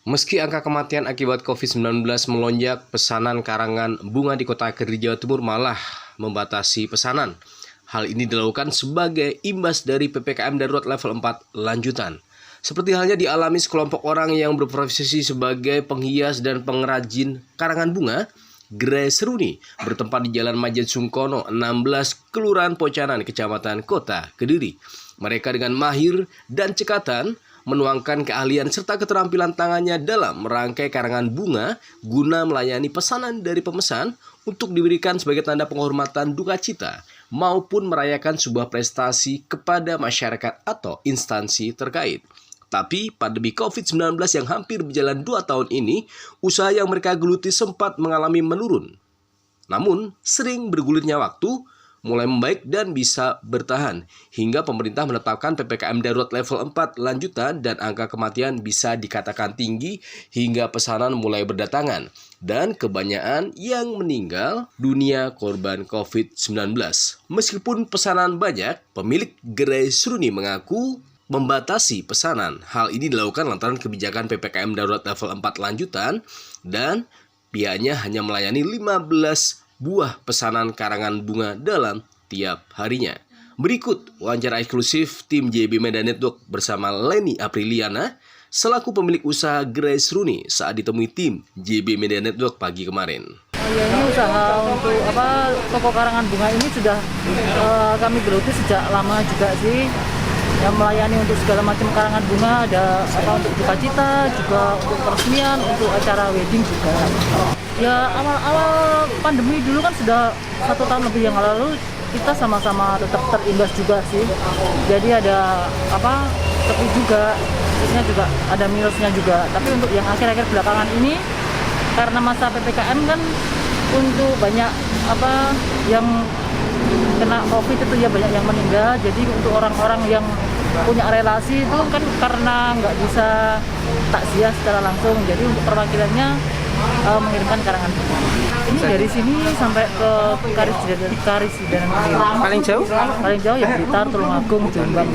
Meski angka kematian akibat COVID-19 melonjak, pesanan karangan bunga di Kota Kediri, Jawa Timur malah membatasi pesanan. Hal ini dilakukan sebagai imbas dari PPKM darurat level 4 lanjutan. Seperti halnya dialami sekelompok orang yang berprofesi sebagai penghias dan pengrajin karangan bunga, gerai seruni bertempat di Jalan Majen Sungkono 16, Kelurahan Pocanan, Kecamatan Kota Kediri. Mereka dengan mahir dan cekatan menuangkan keahlian serta keterampilan tangannya dalam merangkai karangan bunga guna melayani pesanan dari pemesan untuk diberikan sebagai tanda penghormatan duka cita maupun merayakan sebuah prestasi kepada masyarakat atau instansi terkait. Tapi pandemi COVID-19 yang hampir berjalan 2 tahun ini, usaha yang mereka geluti sempat mengalami menurun. Namun, sering bergulirnya waktu, mulai membaik dan bisa bertahan hingga pemerintah menetapkan PPKM darurat level 4 lanjutan dan angka kematian bisa dikatakan tinggi hingga pesanan mulai berdatangan dan kebanyakan yang meninggal dunia korban COVID-19. Meskipun pesanan banyak, pemilik gerai seruni mengaku membatasi pesanan. Hal ini dilakukan lantaran kebijakan PPKM darurat level 4 lanjutan dan pihaknya hanya melayani 15 buah pesanan karangan bunga dalam tiap harinya. Berikut wawancara eksklusif tim JB Media Network bersama Leni Apriliana selaku pemilik usaha gerai seruni saat ditemui tim JB Media Network pagi kemarin. Ya, ini usaha untuk toko karangan bunga ini sudah kami geluti sejak lama juga sih. Yang melayani untuk segala macam karangan bunga, ada untuk duka cita, juga untuk peresmian, untuk acara wedding juga. Ya awal-awal pandemi dulu kan sudah 1 tahun lebih yang lalu kita sama-sama tetap terimbas juga sih. Jadi ada sepi juga, terusnya juga ada minusnya juga. Tapi untuk yang akhir-akhir belakangan ini karena masa PPKM kan untuk banyak yang kena COVID itu ya banyak yang meninggal. Jadi untuk orang-orang yang punya relasi itu kan karena nggak bisa takziah secara langsung, jadi untuk perwakilannya mengirimkan karangan bunga. Ini dari sini sampai ke Karisidenan. Paling jauh? Paling jauh ya Blitar, Tulungagung, Jombang.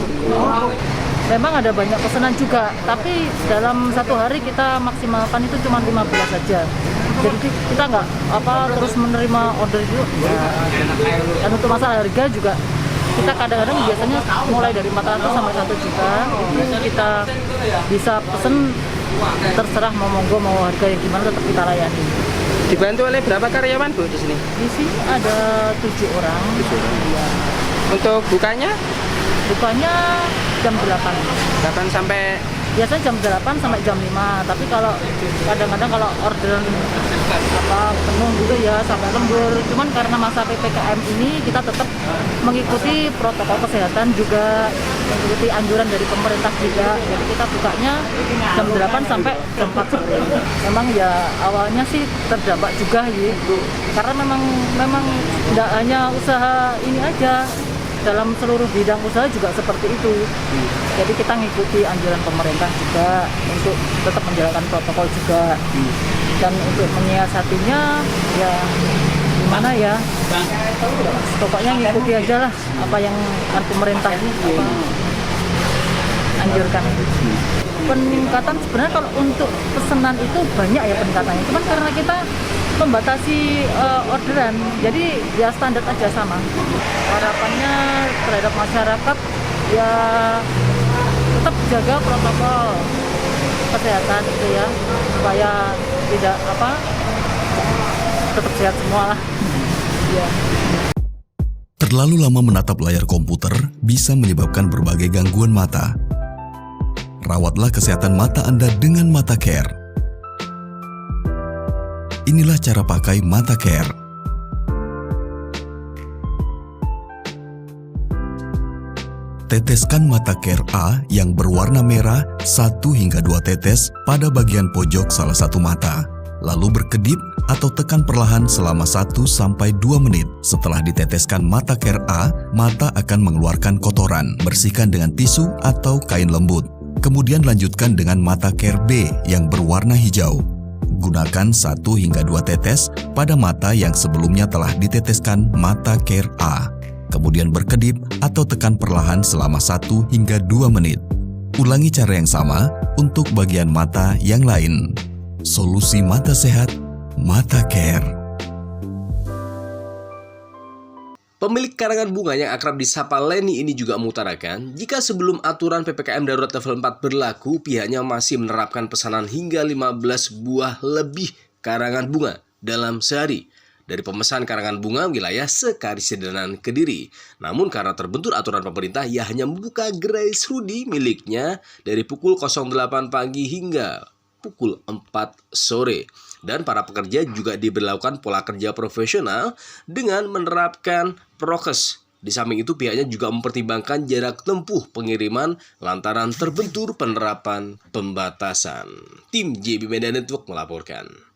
Memang ada banyak pesanan juga, tapi dalam 1 hari kita maksimalkan itu cuma 15 saja. Jadi kita nggak terus menerima order itu. Ya. Dan untuk masalah harga juga kita kadang-kadang biasanya mulai dari 400 sampai 1 juta itu kita bisa pesen, terserah mau monggo mau harga yang gimana tetap kita layani. Dibantu oleh berapa karyawan Bu di sini? Di sini ada 7 orang. 7 orang. Ya. Untuk bukanya? Bukanya jam 8. 8 sampai? Biasanya jam 8 sampai jam 5. Tapi kalau kadang-kadang kalau orderan penuh gitu ya sampai lembur. Cuman karena masa PPKM ini kita tetap mengikuti protokol kesehatan, juga mengikuti anjuran dari pemerintah juga. Jadi kita bukanya jam 8 sampai jam 4 sore. Memang ya awalnya sih terdampak juga gitu. Karena memang tidak hanya usaha ini aja, dalam seluruh bidang usaha juga seperti itu. Jadi kita ngikuti anjuran pemerintah juga untuk tetap menjalankan protokol juga. Dan untuk menyiasatinya ya gimana ya, pokoknya ngikuti aja lah apa yang pemerintah anjurkan. Peningkatan sebenarnya kalau untuk pesanan itu banyak ya peningkatannya, cuman karena kita membatasi orderan, jadi ya standar aja sama. Harapannya terhadap masyarakat ya tetap jaga protokol kesehatan itu ya, supaya tidak tetap sehat semua lah. Ya. Terlalu lama menatap layar komputer bisa menyebabkan berbagai gangguan mata. Rawatlah kesehatan mata Anda dengan Mata Care. Inilah cara pakai Mata Care. Teteskan Mata Care A yang berwarna merah 1 hingga 2 tetes pada bagian pojok salah satu mata. Lalu berkedip atau tekan perlahan selama 1-2 menit. Setelah diteteskan Mata Care A, mata akan mengeluarkan kotoran. Bersihkan dengan tisu atau kain lembut. Kemudian lanjutkan dengan Mata Care B yang berwarna hijau. Gunakan 1 hingga 2 tetes pada mata yang sebelumnya telah diteteskan Mata Care A. Kemudian berkedip atau tekan perlahan selama 1 hingga 2 menit. Ulangi cara yang sama untuk bagian mata yang lain. Solusi mata sehat, Mata Care. Pemilik karangan bunga yang akrab disapa Leni ini juga mengutarakan, jika sebelum aturan PPKM Darurat level 4 berlaku, pihaknya masih menerapkan pesanan hingga 15 buah lebih karangan bunga dalam sehari dari pemesan karangan bunga wilayah Sekarisidenan Kediri. Namun karena terbentur aturan pemerintah, ia hanya membuka gerai Srudi miliknya dari pukul 08 pagi hingga pukul 4 sore. Dan para pekerja juga diberlakukan pola kerja profesional dengan menerapkan prokes. Di samping itu pihaknya juga mempertimbangkan jarak tempuh pengiriman lantaran terbentur penerapan pembatasan. Tim JB Media Network melaporkan.